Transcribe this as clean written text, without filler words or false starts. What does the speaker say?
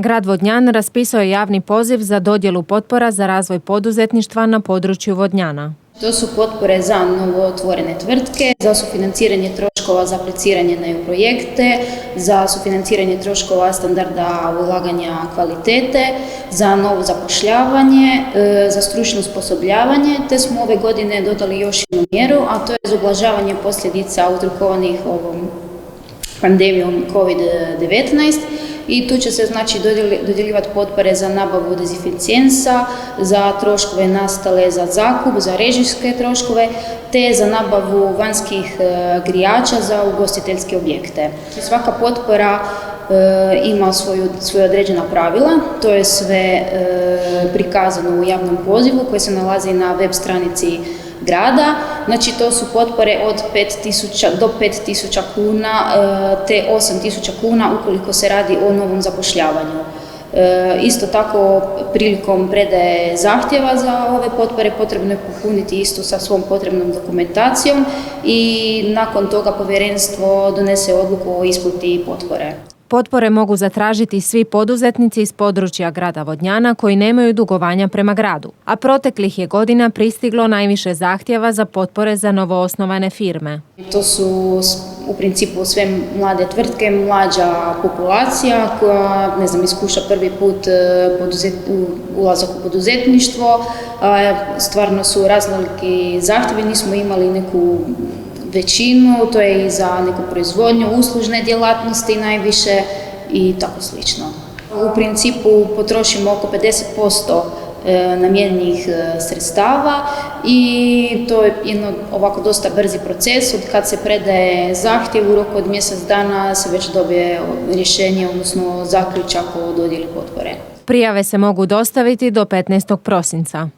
Grad Vodnjan raspisao je javni poziv za dodjelu potpora za razvoj poduzetništva na području Vodnjana. To su potpore za novootvorene tvrtke, za sufinanciranje troškova za apliciranje na EU projekte, za sufinanciranje troškova standarda ulaganja kvalitete, za novo zapošljavanje, za stručno osposobljavanje, te smo ove godine dodali još jednu mjeru, a to je za ublažavanje posljedica uzrokovanih ovom pandemijom COVID-19 i tu će se dodjeljivati potpore za nabavu dezinficijensa, za troškove nastale za zakup, za režijske troškove, te za nabavu vanjskih grijača za ugostiteljske objekte. Svaka potpora ima svoje određena pravila, to je sve prikazano u javnom pozivu koji se nalazi na web stranici grada. Znači to su potpore od 5.000 do 5.000 kuna te 8.000 kuna ukoliko se radi o novom zapošljavanju. Isto tako prilikom predaje zahtjeva za ove potpore potrebno je popuniti isto sa svom potrebnom dokumentacijom i nakon toga povjerenstvo donese odluku o isplati potpore. Potpore mogu zatražiti svi poduzetnici iz područja grada Vodnjana koji nemaju dugovanja prema gradu, a proteklih je godina pristiglo najviše zahtjeva za potpore za novoosnovane firme. To su u principu sve mlade tvrtke, mlađa populacija koja iskuša prvi put ulazak u poduzetništvo. Stvarno su raznoliki zahtjevi, nismo imali neku većinu, to je i za neku proizvodnju, uslužne djelatnosti najviše i tako slično. U principu potrošimo oko 50% namijenjenih sredstava i to je ovako dosta brzi proces. Od kad se predaje zahtjev u roku od mjesec dana se već dobije rješenje, odnosno zaključak o dodjeli potpore. Prijave se mogu dostaviti do 15. prosinca.